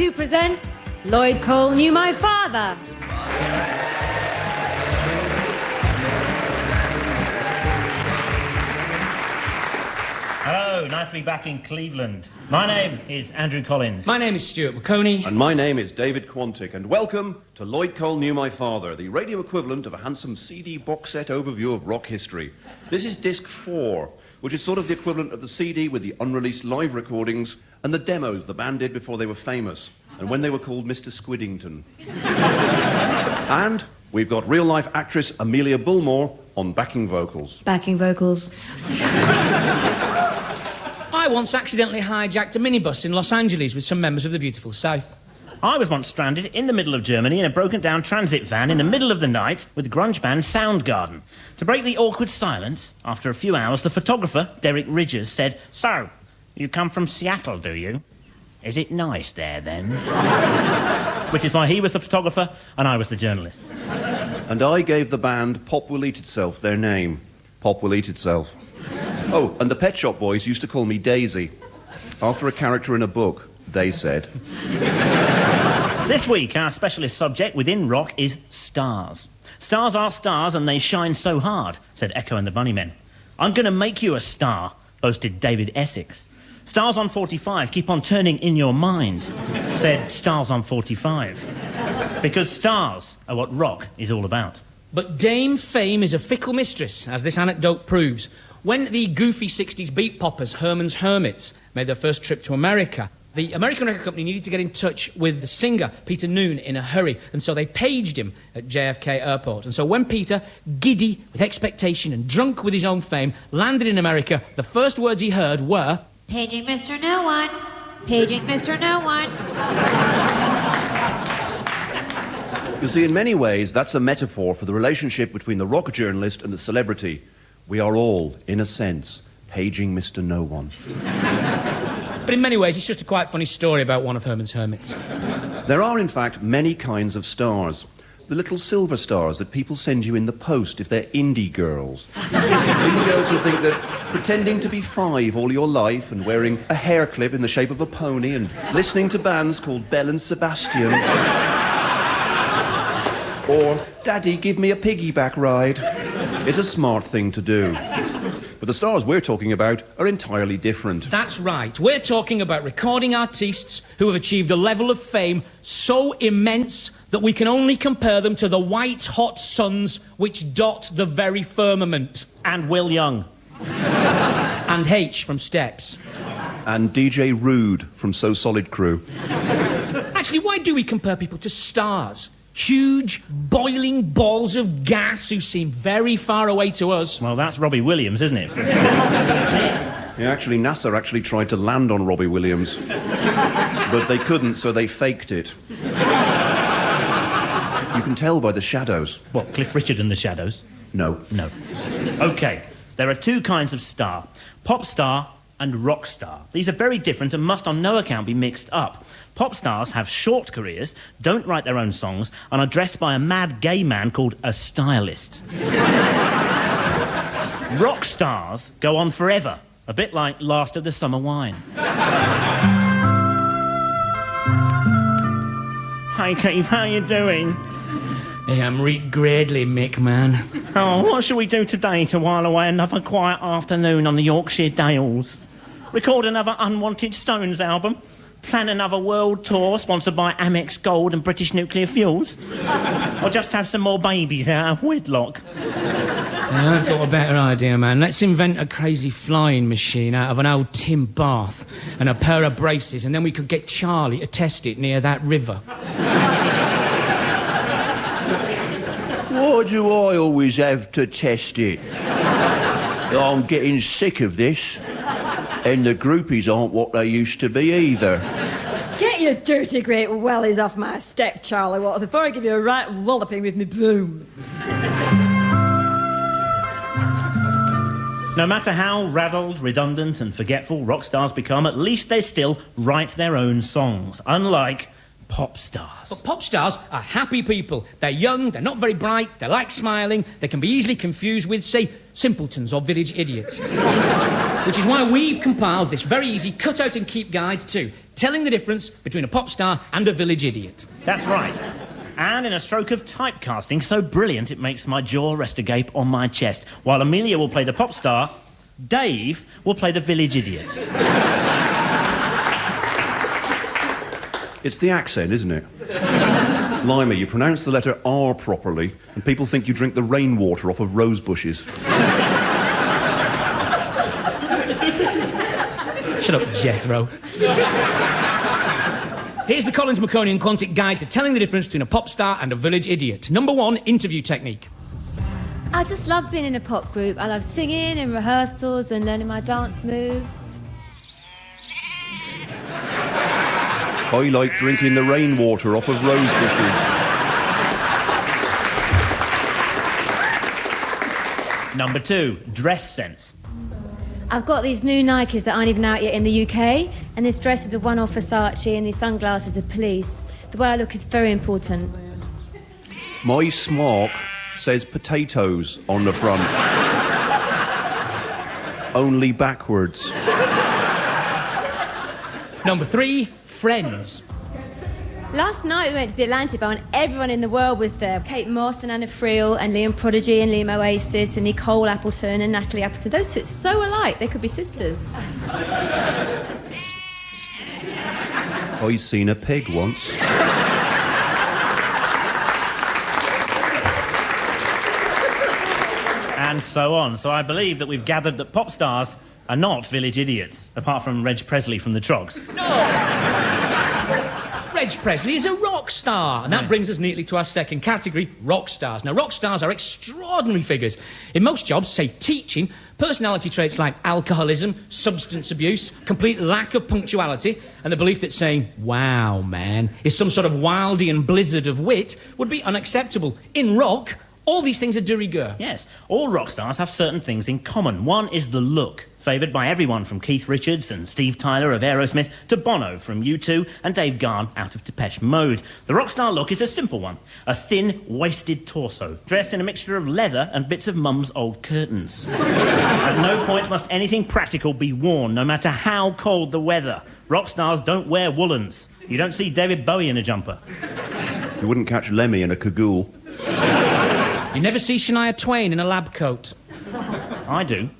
U2 presents Lloyd Cole Knew My Father. Hello, nice to be back in Cleveland. My name is Andrew Collins. My name is Stuart Maconie. And my name is David Quantick, and welcome to Lloyd Cole Knew My Father, the radio equivalent of a handsome CD box set overview of rock history. This is disc 4, which is sort of the equivalent of the CD with the unreleased live recordings and the demos the band did before they were famous, and when they were called Mr. Squiddington. And we've got real-life actress Amelia Bulmore on backing vocals. Backing vocals. I once accidentally hijacked a minibus in Los Angeles with some members of the beautiful South. I was once stranded in the middle of Germany in a broken-down transit van in the middle of the night with grunge band Soundgarden. To break the awkward silence, after a few hours, the photographer, Derek Ridgers, said, "So, you come from Seattle, do you? Is it nice there, then?" Which is why he was the photographer and I was the journalist. And I gave the band Pop Will Eat Itself their name. Pop Will Eat Itself. Oh, and the Pet Shop Boys used to call me Daisy. After a character in a book, they said. This week, our specialist subject within rock is stars. Stars are stars and they shine so hard, said Echo and the Bunnymen. I'm going to make you a star, boasted David Essex. Stars on 45 keep on turning in your mind, said Stars on 45. Because stars are what rock is all about. But Dame Fame is a fickle mistress, as this anecdote proves. When the goofy 60s beat poppers Herman's Hermits made their first trip to America, the American record company needed to get in touch with the singer, Peter Noon, in a hurry, and so they paged him at JFK Airport. And so when Peter, giddy with expectation and drunk with his own fame, landed in America, the first words he heard were, "Paging Mr. No One. Paging Mr. No One." You see, in many ways, that's a metaphor for the relationship between the rock journalist and the celebrity. We are all, in a sense, paging Mr. No One. But in many ways, it's just a quite funny story about one of Herman's Hermits. There are, in fact, many kinds of stars. The little silver stars that people send you in the post if they're indie girls. Indie girls who think that pretending to be 5 all your life and wearing a hair clip in the shape of a pony and listening to bands called Belle and Sebastian. Or, "Daddy, give me a piggyback ride," is a smart thing to do. But the stars we're talking about are entirely different. That's right. We're talking about recording artists who have achieved a level of fame so immense that we can only compare them to the white-hot suns which dot the very firmament. And Will Young. And H from Steps. And DJ Rude from So Solid Crew. Actually, why do we compare people to stars? Huge, boiling balls of gas who seem very far away to us. Well, that's Robbie Williams, isn't it? Yeah, actually, NASA actually tried to land on Robbie Williams. But they couldn't, so they faked it. You can tell by the shadows. What, Cliff Richard and the Shadows? No. No. OK, there are two kinds of star. Pop star and rock star. These are very different and must on no account be mixed up. Pop stars have short careers, don't write their own songs, and are dressed by a mad gay man called a stylist. Rock stars go on forever, a bit like Last of the Summer Wine. Hi, Keith, how you doing? Hey, I'm Reed Gradley, Mick, man. Oh, what shall we do today to while away another quiet afternoon on the Yorkshire Dales? Record another Unwanted Stones album? Plan another world tour sponsored by Amex Gold and British Nuclear Fuels? Or just have some more babies out of wedlock? Yeah, I've got a better idea, man. Let's invent a crazy flying machine out of an old tin bath and a pair of braces, and then we could get Charlie to test it near that river. Why do I always have to test it? I'm getting sick of this. And the groupies aren't what they used to be either. Get your dirty great wellies off my step, Charlie Watts, before I give you a right walloping with me broom. No matter how raddled, redundant and forgetful rock stars become, at least they still write their own songs. Unlike pop stars. But pop stars are happy people. They're young, they're not very bright, they like smiling, they can be easily confused with, say, simpletons or village idiots. Which is why we've compiled this very easy cut-out-and-keep guide to telling the difference between a pop star and a village idiot. That's right. And in a stroke of typecasting so brilliant it makes my jaw rest agape on my chest. While Amelia will play the pop star, Dave will play the village idiot. It's the accent, isn't it? Lima, you pronounce the letter R properly, and people think you drink the rainwater off of rose bushes. Shut up, Jethro. Here's the Collins, Maconie and Quantick guide to telling the difference between a pop star and a village idiot. Number 1, interview technique. I just love being in a pop group. I love singing and rehearsals and learning my dance moves. I like drinking the rainwater off of rose bushes. Number 2, dress sense. I've got these new Nikes that aren't even out yet in the UK, and this dress is a one-off Versace and these sunglasses are police. The way I look is very important. My smock says potatoes on the front. Only backwards. Number 3, friends. Last night we went to the Atlantic Bar and everyone in the world was there. Kate Moss and Anna Friel and Liam Prodigy and Liam Oasis and Nicole Appleton and Natalie Appleton. Those two are so alike, they could be sisters. I seen a pig once. And so on. So I believe that we've gathered that pop stars are not village idiots, apart from Reg Presley from the Trogs. No! Reg Presley is a rock star. And that brings us neatly to our second category, rock stars. Now, rock stars are extraordinary figures. In most jobs, say teaching, personality traits like alcoholism, substance abuse, complete lack of punctuality, and the belief that saying, wow, man, is some sort of Wildian blizzard of wit would be unacceptable. In rock, all these things are de rigueur. Yes, all rock stars have certain things in common. One is the look, favoured by everyone from Keith Richards and Steve Tyler of Aerosmith to Bono from U2 and Dave Garn out of Depeche Mode. The rock star look is a simple one. A thin, wasted torso, dressed in a mixture of leather and bits of mum's old curtains. At no point must anything practical be worn, no matter how cold the weather. Rock stars don't wear woolens. You don't see David Bowie in a jumper. You wouldn't catch Lemmy in a cagoule. You never see Shania Twain in a lab coat. I do.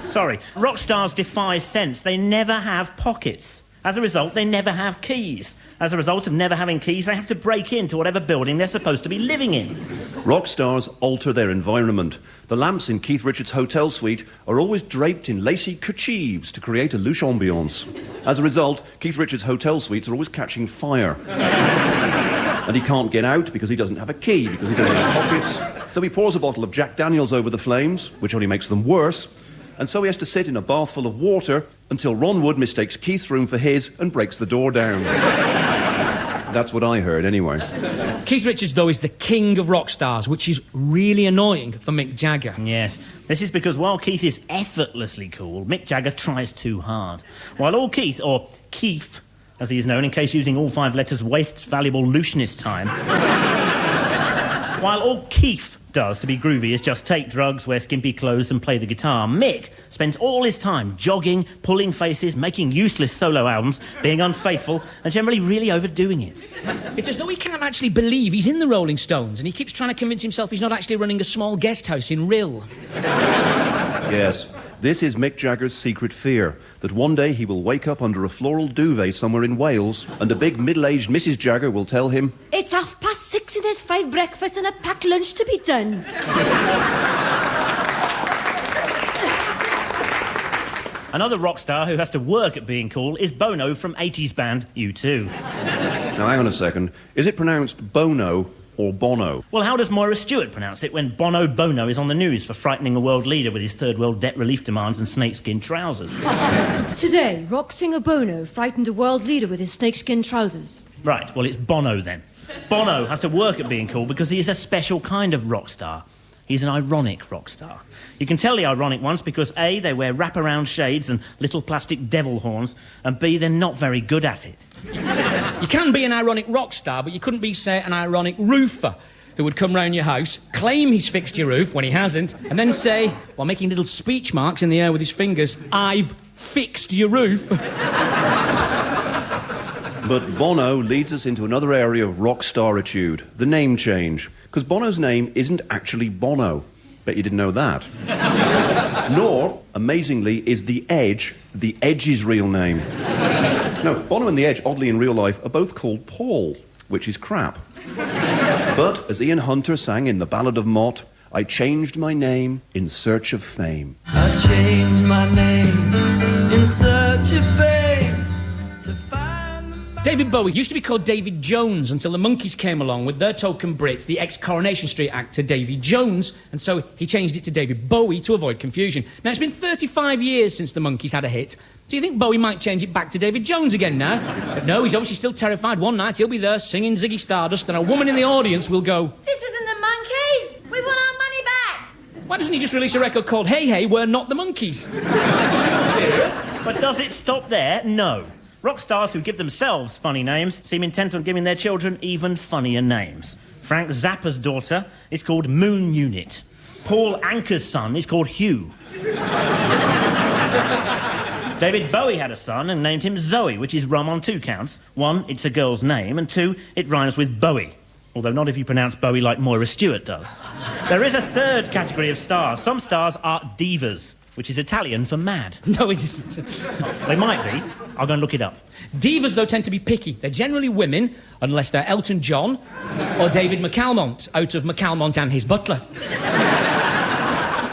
Sorry, rock stars defy sense. They never have pockets. As a result, they never have keys. As a result of never having keys, they have to break into whatever building they're supposed to be living in. Rock stars alter their environment. The lamps in Keith Richards' hotel suite are always draped in lacy kerchiefs to create a louche ambiance. As a result, Keith Richards' hotel suites are always catching fire. And he can't get out because he doesn't have a key, because he doesn't have pockets. So he pours a bottle of Jack Daniels over the flames, which only makes them worse. And so he has to sit in a bath full of water until Ron Wood mistakes Keith's room for his and breaks the door down. That's what I heard, anyway. Keith Richards, though, is the king of rock stars, which is really annoying for Mick Jagger. Yes, this is because while Keith is effortlessly cool, Mick Jagger tries too hard. While all Keith, or Keith, as he is known in case using all 5 letters wastes valuable looseness time, while all Keith does to be groovy is just take drugs, wear skimpy clothes and play the guitar, Mick spends all his time jogging, pulling faces, making useless solo albums, being unfaithful and generally really overdoing it. It's as though he can't actually believe he's in the Rolling Stones and he keeps trying to convince himself he's not actually running a small guest house in Rill. Yes, this is Mick Jagger's secret fear, that one day he will wake up under a floral duvet somewhere in Wales and a big middle-aged Mrs. Jagger will tell him, It's 6:30 and there's 5 breakfasts and a packed lunch to be done. Another rock star who has to work at being cool is Bono from 80s band U2. Now hang on a second, is it pronounced Bono or Bono? Well, how does Moira Stuart pronounce it when Bono is on the news for frightening a world leader with his third world debt relief demands and snakeskin trousers? Today, rock singer Bono frightened a world leader with his snakeskin trousers. Right, well, it's Bono then. Bono has to work at being cool because he is a special kind of rock star. He's an ironic rock star. You can tell the ironic ones because A, they wear wraparound shades and little plastic devil horns, and B, they're not very good at it. You can be an ironic rock star, but you couldn't be, say, an ironic roofer who would come round your house, claim he's fixed your roof when he hasn't, and then say, while making little speech marks in the air with his fingers, "I've fixed your roof." But Bono leads us into another area of rock staritude, the name change. Because Bono's name isn't actually Bono. Bet you didn't know that. Nor, amazingly, is the Edge's real name. No, Bono and the Edge, oddly in real life, are both called Paul, which is crap. But, as Ian Hunter sang in The Ballad of Mott, I changed my name in search of fame. I changed my name in search of fame to find the... David Bowie used to be called David Jones until the Monkees came along with their token Brit, the ex-Coronation Street actor Davy Jones, and so he changed it to David Bowie to avoid confusion. Now, it's been 35 years since the Monkees had a hit. Do you think Bowie might change it back to David Jones again now? But no, he's obviously still terrified. One night he'll be there singing Ziggy Stardust and a woman in the audience will go, This isn't the Monkees. We want our money back. why doesn't he just release a record called Hey Hey, We're Not the Monkees? But does it stop there? No. Rock stars who give themselves funny names seem intent on giving their children even funnier names. Frank Zappa's daughter is called Moon Unit. Paul Anker's son is called Hugh. David Bowie had a son and named him Zoe, which is rum on 2 counts. 1, it's a girl's name, and 2, it rhymes with Bowie. Although not if you pronounce Bowie like Moira Stuart does. There is a third category of stars. Some stars are divas, which is Italian for mad. No, it isn't. They might be. I'll go and look it up. Divas, though, tend to be picky. They're generally women, unless they're Elton John or David McAlmont, out of McAlmont and His Butler.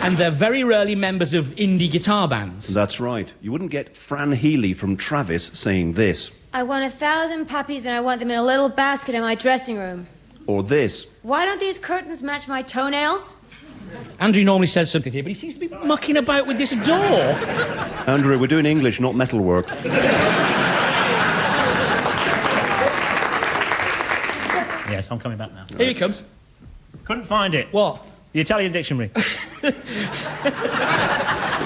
And they're very rarely members of indie guitar bands. That's right. You wouldn't get Fran Healy from Travis saying this. I want 1,000 puppies and I want them in a little basket in my dressing room. Or this. Why don't these curtains match my toenails? Andrew normally says something here, but he seems to be mucking about with this door. Andrew, we're doing English, not metalwork. Yes, I'm coming back now. Here he comes. Couldn't find it. What? The Italian dictionary. Are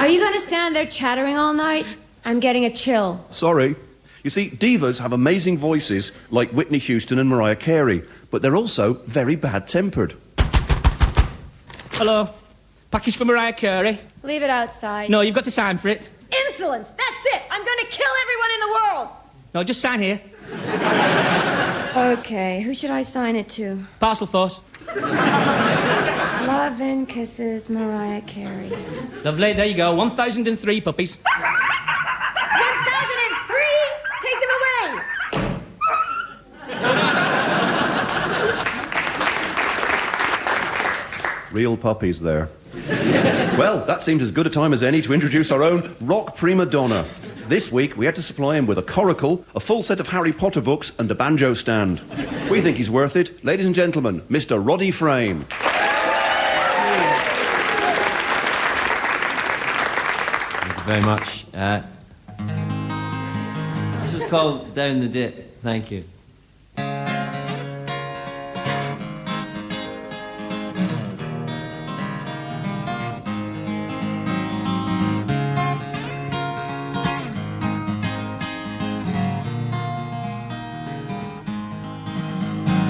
you going to stand there chattering all night? I'm getting a chill. Sorry. You see, divas have amazing voices like Whitney Houston and Mariah Carey, but they're also very bad-tempered. Hello. Package for Mariah Carey. Leave it outside. No, you've got to sign for it. Insolence! That's it! I'm going to kill everyone in the world! No, just sign here. Okay, who should I sign it to? Parcel force. Love and kisses, Mariah Carey. Lovely, there you go. 1,003 puppies. 1,003? Take them away! Real puppies there. Well, that seems as good a time as any to introduce our own rock prima donna. This week, we had to supply him with a coracle, a full set of Harry Potter books, and a banjo stand. We think he's worth it. Ladies and gentlemen, Mr. Roddy Frame. Thank you very much. This is called Down the Dip. Thank you.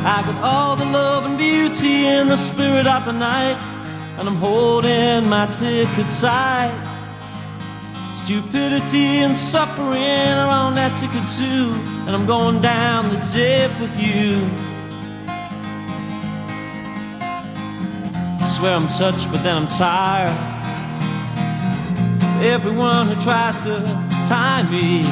I got all the love and beauty in the spirit of the night, and I'm holding my ticket tight. Stupidity and suffering are on that ticket too, and I'm going down the dip with you. I swear I'm touched, but then I'm tired. Everyone who tries to tie me,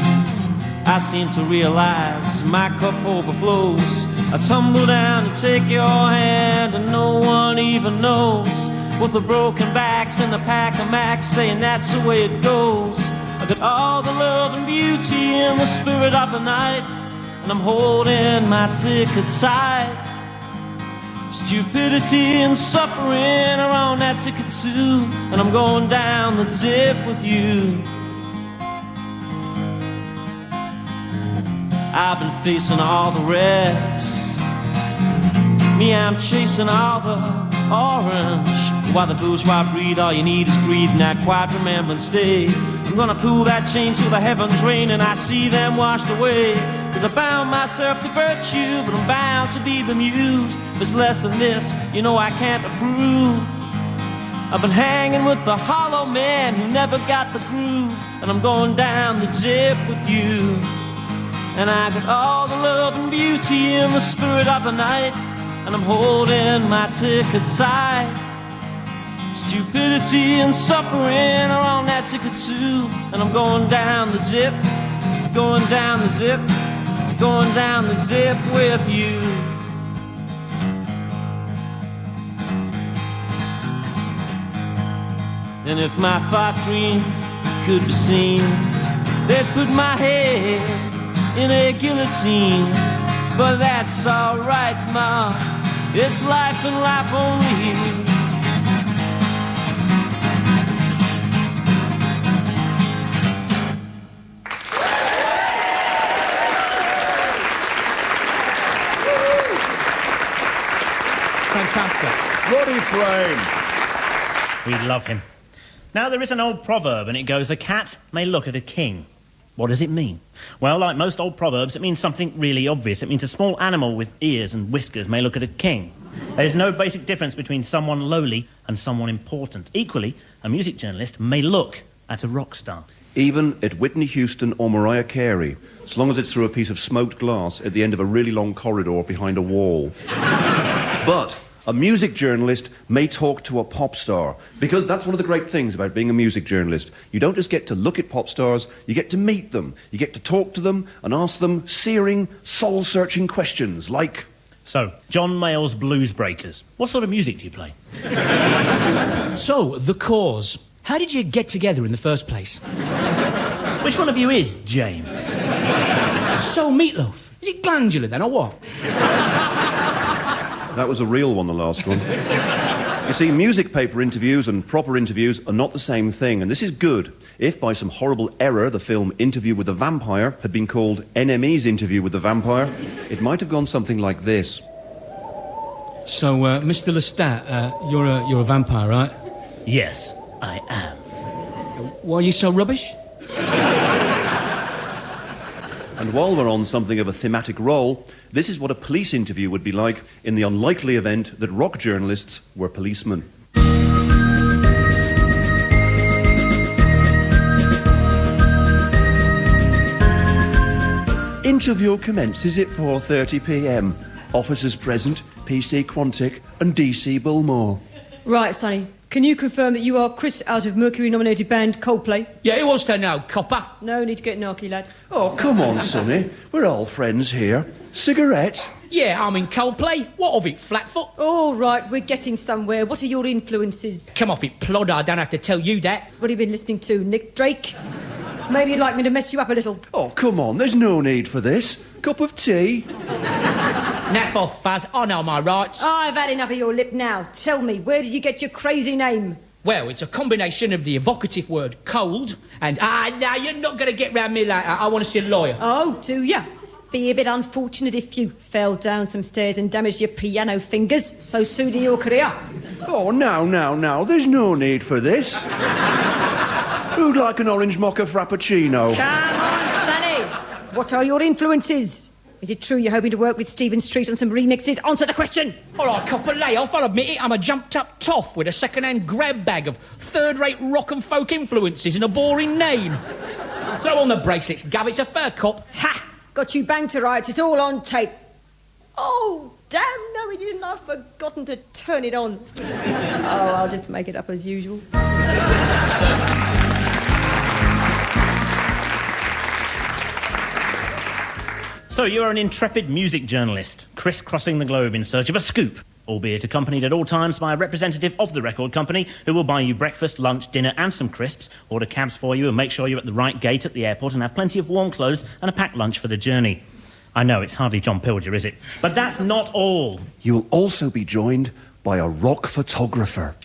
I seem to realize my cup overflows. I tumble down to take your hand, and no one even knows. With the broken backs and the pack of Macs saying that's the way it goes. I got all the love and beauty in the spirit of the night, and I'm holding my ticket tight. Stupidity and suffering are on that ticket too, and I'm going down the dip with you. I've been facing all the reds. Me, I'm chasing all the orange. While the bourgeois breed, all you need is greed and that quiet remembrance day. I'm gonna pull that chain till the heavens rain and I see them washed away. 'Cause I bound myself to virtue, but I'm bound to be bemused. If it's less than this, you know I can't approve. I've been hanging with the hollow man who never got the groove, and I'm going down the dip with you. And I got all the love and beauty in the spirit of the night, and I'm holding my ticket tight. Stupidity and suffering are on that ticket too, and I'm going down the dip, going down the dip, going down the dip with you. And if my thought dreams could be seen, they'd put my head in a guillotine. But that's alright, Ma, it's life and life only. Fantastic. Roddy Frame. We love him. Now, there is an old proverb, and it goes, a cat may look at a king. What does it mean? Well, like most old proverbs, it means something really obvious. It means a small animal with ears and whiskers may look at a king. There is no basic difference between someone lowly and someone important. Equally, a music journalist may look at a rock star. Even at Whitney Houston or Mariah Carey, as long as it's through a piece of smoked glass at the end of a really long corridor behind a wall. But a music journalist may talk to a pop star, because that's one of the great things about being a music journalist. You don't just get to look at pop stars, you get to meet them. You get to talk to them and ask them searing, soul-searching questions like... So, John Mayall's Blues Breakers. What sort of music do you play? So, The Cause. How did you get together in the first place? Which one of you is James? So, Meatloaf. Is it glandular then, or what? That was a real one, the last one. You see, music paper interviews and proper interviews are not the same thing, and this is good. If, by some horrible error, the film Interview with the Vampire had been called NME's Interview with the Vampire, it might have gone something like this. So, Mr. Lestat, you're a vampire, right? Yes, I am. Why are you so rubbish? And while we're on something of a thematic roll, this is what a police interview would be like in the unlikely event that rock journalists were policemen. Interview commences at 4:30 p.m. Officers present, PC Quantick and DC Bulmore. Right, Sonny. Can you confirm that you are Chris out of Mercury-nominated band Coldplay? Yeah, who wants to know, copper? No need to get narky, lad. Oh, come on, Sonny. We're all friends here. Cigarette? Yeah, I'm in Coldplay. What of it, Flatfoot? All right, we're getting somewhere. What are your influences? Come off it, plodder, I don't have to tell you that. What have you been listening to, Nick Drake? Maybe you'd like me to mess you up a little. Oh, come on, there's no need for this. Cup of tea? Nap off, Fuzz. I know my rights. I've had enough of your lip now. Tell me, where did you get your crazy name? Well, it's a combination of the evocative word cold and... no, you're not going to get round me like that. I want to see a lawyer. Oh, do ya? Be a bit unfortunate if you fell down some stairs and damaged your piano fingers. So soon to your career. Oh, now, there's no need for this. Who'd like an orange mocha frappuccino? Come on, Sonny. What are your influences? Is it true you're hoping to work with Stephen Street on some remixes? Answer the question. All right, copper, lay off. I'll admit it. I'm a jumped-up toff with a second-hand grab bag of third-rate rock and folk influences and a boring name. Throw on the bracelets, Gav. It's a fur cop. Ha! Got you banged to rights. It's all on tape. Oh, damn, no, it isn't. I've forgotten to turn it on. Oh, I'll just make it up as usual. So you're an intrepid music journalist, crisscrossing the globe in search of a scoop, albeit accompanied at all times by a representative of the record company who will buy you breakfast, lunch, dinner and some crisps, order cabs for you and make sure you're at the right gate at the airport and have plenty of warm clothes and a packed lunch for the journey. I know, it's hardly John Pilger, is it? But that's not all. You'll also be joined by a rock photographer.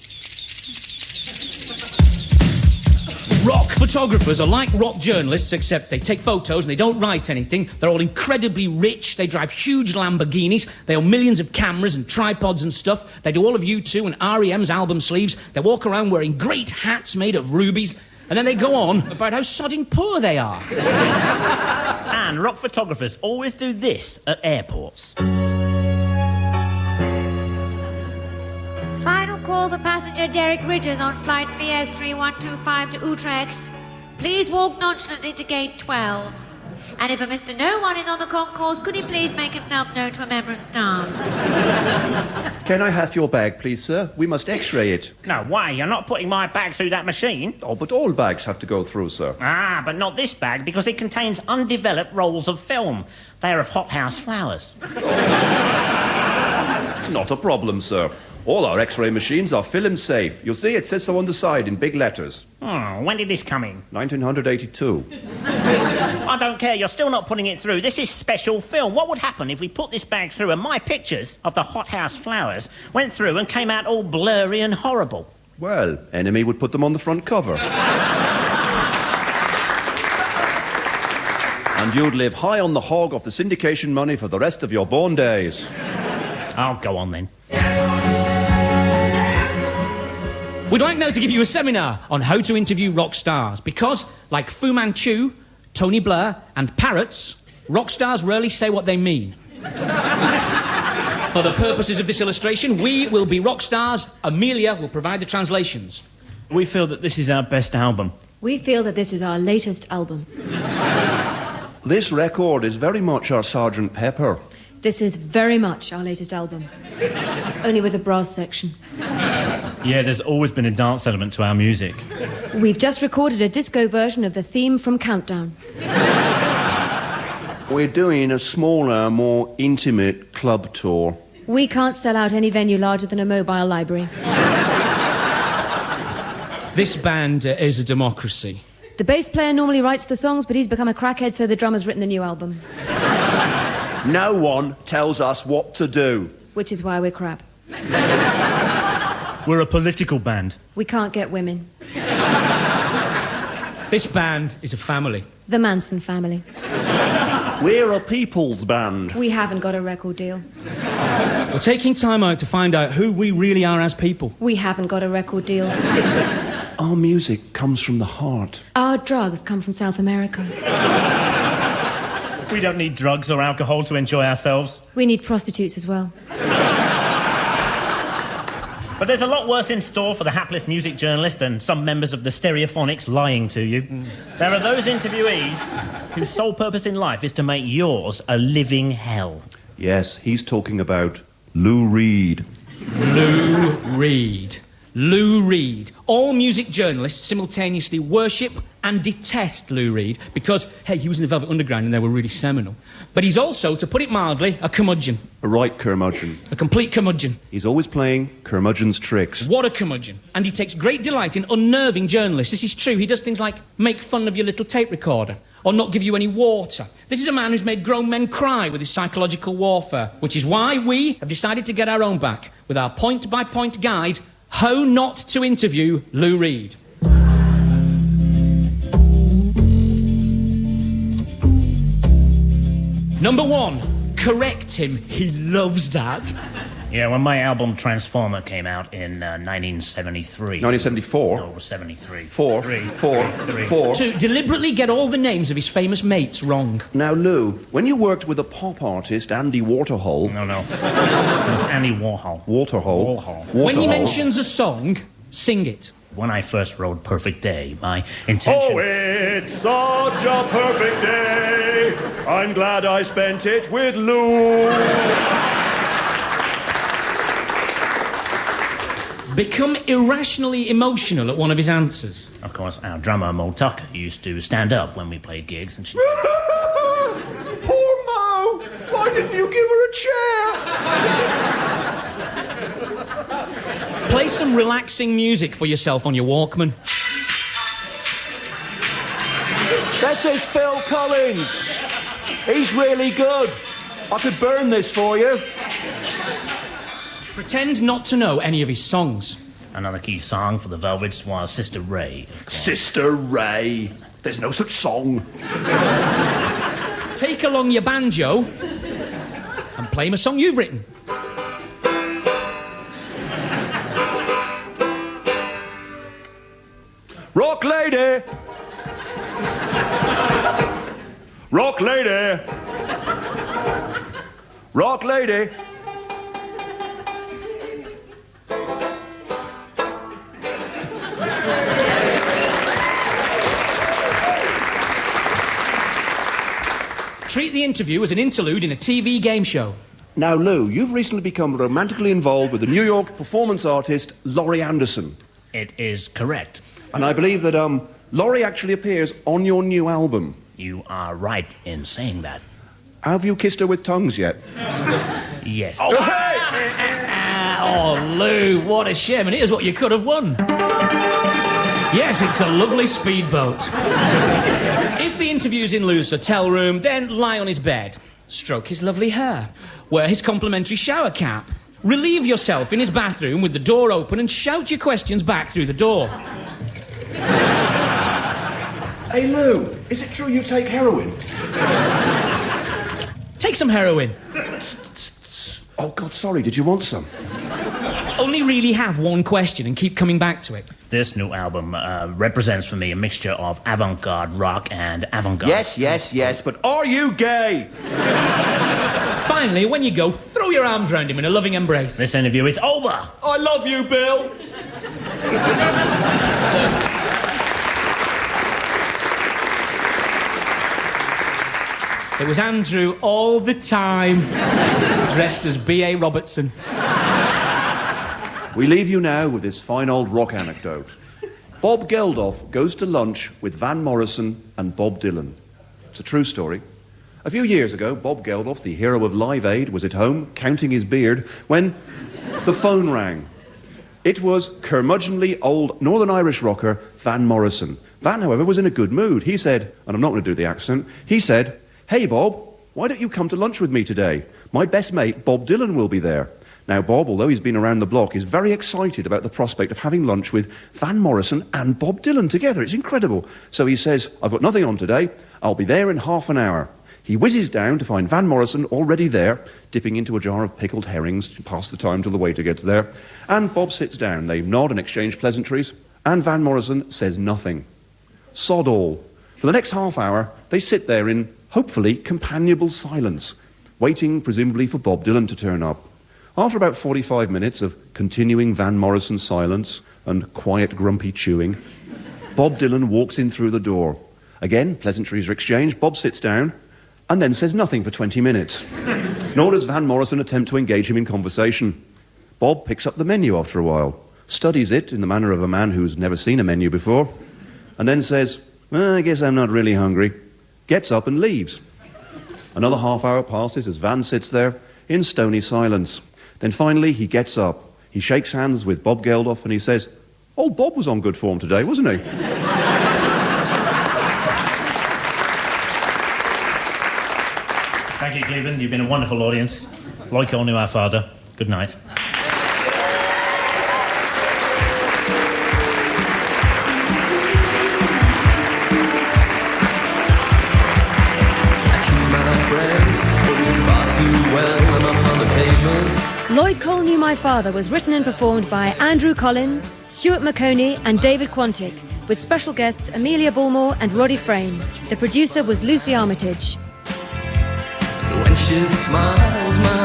Rock photographers are like rock journalists, except they take photos and they don't write anything. They're all incredibly rich. They drive huge Lamborghinis. They own millions of cameras and tripods and stuff. They do all of U2 and R.E.M's album sleeves. They walk around wearing great hats made of rubies. And then they go on about how sodding poor they are. And rock photographers always do this at airports. Final call for passenger Derek Ridgers on flight VS 3125 to Utrecht. Please walk nonchalantly to gate 12. And if a Mr. No One is on the concourse, could he please make himself known to a member of staff? Can I have your bag, please, sir? We must x-ray it. No way, you're not putting my bag through that machine. Oh, but all bags have to go through, sir. Ah, but not this bag, because it contains undeveloped rolls of film. They are of hothouse flowers. It's not a problem, sir. All our x-ray machines are film safe. You'll see it says so on the side in big letters. Oh, when did this come in? 1982. I don't care, you're still not putting it through. This is special film. What would happen if we put this bag through and my pictures of the hothouse flowers went through and came out all blurry and horrible? Well, Enemy would put them on the front cover. And you'd live high on the hog of the syndication money for the rest of your born days. Oh, go on then. We'd like now to give you a seminar on how to interview rock stars, because, like Fu Manchu, Tony Blair, and parrots, rock stars rarely say what they mean. For the purposes of this illustration, we will be rock stars. Amelia will provide the translations. We feel that this is our best album. We feel that this is our latest album. This record is very much our Sgt. Pepper. This is very much our latest album. Only with a brass section. Yeah, there's always been a dance element to our music. We've just recorded a disco version of the theme from Countdown. We're doing a smaller, more intimate club tour. We can't sell out any venue larger than a mobile library. This band is a democracy. The bass player normally writes the songs, but he's become a crackhead, so the drummer's written the new album. No one tells us what to do. Which is why we're crap. We're a political band. We can't get women. This band is a family. The Manson family. We're a people's band. We haven't got a record deal. We're taking time out to find out who we really are as people. We haven't got a record deal. Our music comes from the heart. Our drugs come from South America. We don't need drugs or alcohol to enjoy ourselves. We need prostitutes as well. But there's a lot worse in store for the hapless music journalist and some members of the Stereophonics lying to you. There are those interviewees whose sole purpose in life is to make yours a living hell. Yes, he's talking about Lou Reed. Lou Reed. Lou Reed. All music journalists simultaneously worship and detest Lou Reed because, hey, he was in the Velvet Underground and they were really seminal. But he's also, to put it mildly, a curmudgeon. A right curmudgeon. A complete curmudgeon. He's always playing curmudgeon's tricks. What a curmudgeon. And he takes great delight in unnerving journalists. This is true. He does things like make fun of your little tape recorder or not give you any water. This is a man who's made grown men cry with his psychological warfare, which is why we have decided to get our own back with our point-by-point guide, How Not to Interview Lou Reed. Number 1, correct him. He loves that. Yeah, when my album Transformer came out in 1973. 1974? No, it was 73. Four. Three. 4. To deliberately get all the names of his famous mates wrong. Now, Lou, when you worked with a pop artist, Andy Waterhole... No. It was Andy Warhol. Waterhole? When he mentions a song, sing it. When I first wrote Perfect Day, my intention... Oh, it's such a perfect day. I'm glad I spent it with Lou. Become irrationally emotional at one of his answers. Of course, our drummer, Mo Tucker, used to stand up when we played gigs, and she... Poor Mo. Why didn't you give her a chair? Play some relaxing music for yourself on your Walkman. This is Phil Collins. He's really good. I could burn this for you. Pretend not to know any of his songs. Another key song for the Velvets was Sister Ray. Sister Ray. There's no such song. Take along your banjo and play him a song you've written. Rock lady! Rock lady! Rock lady! Treat the interview as an interlude in a TV game show. Now, Lou, you've recently become romantically involved with the New York performance artist Laurie Anderson. It is correct. And I believe that, Laurie actually appears on your new album. You are right in saying that. Have you kissed her with tongues yet? Yes. Oh, hey! Oh, Lou, what a shame. And here's what you could have won. Yes, it's a lovely speedboat. If the interview's in Lou's hotel room, then lie on his bed, stroke his lovely hair, wear his complimentary shower cap, relieve yourself in his bathroom with the door open and shout your questions back through the door. Hey, Lou, is it true you take heroin? Take some heroin. Oh, God, sorry, did you want some? Only really have one question and keep coming back to it. This new album represents for me a mixture of avant-garde rock and avant-garde... Yes, but are you gay? Finally, when you go, throw your arms around him in a loving embrace. This interview is over. I love you, Bill. It was Andrew all the time, dressed as B.A. Robertson. We leave you now with this fine old rock anecdote. Bob Geldof goes to lunch with Van Morrison and Bob Dylan. It's a true story. A few years ago, Bob Geldof, the hero of Live Aid, was at home counting his beard when the phone rang. It was curmudgeonly old Northern Irish rocker Van Morrison. Van, however, was in a good mood. He said, and I'm not going to do the accent, he said, "Hey, Bob, why don't you come to lunch with me today? My best mate, Bob Dylan, will be there." Now, Bob, although he's been around the block, is very excited about the prospect of having lunch with Van Morrison and Bob Dylan together. It's incredible. So he says, "I've got nothing on today. I'll be there in half an hour." He whizzes down to find Van Morrison already there, dipping into a jar of pickled herrings to pass the time till the waiter gets there. And Bob sits down. They nod and exchange pleasantries. And Van Morrison says nothing. Sod all. For the next half hour, they sit there in, hopefully, companionable silence, waiting, presumably, for Bob Dylan to turn up. After about 45 minutes of continuing Van Morrison silence and quiet, grumpy chewing, Bob Dylan walks in through the door. Again, pleasantries are exchanged. Bob sits down and then says nothing for 20 minutes. Nor does Van Morrison attempt to engage him in conversation. Bob picks up the menu after a while, studies it in the manner of a man who's never seen a menu before, and then says, "Well, I guess I'm not really hungry," gets up and leaves. Another half hour passes as Van sits there in stony silence. Then finally he gets up. He shakes hands with Bob Geldof and he says, "Old Bob was on good form today, wasn't he?" Thank you, Cleveland. You've been a wonderful audience. Like all knew our father. Good night. Lloyd Cole Knew My Father was written and performed by Andrew Collins, Stuart Maconie and David Quantick, with special guests Amelia Bulmore and Roddy Frame. The producer was Lucy Armitage. When she smiles, my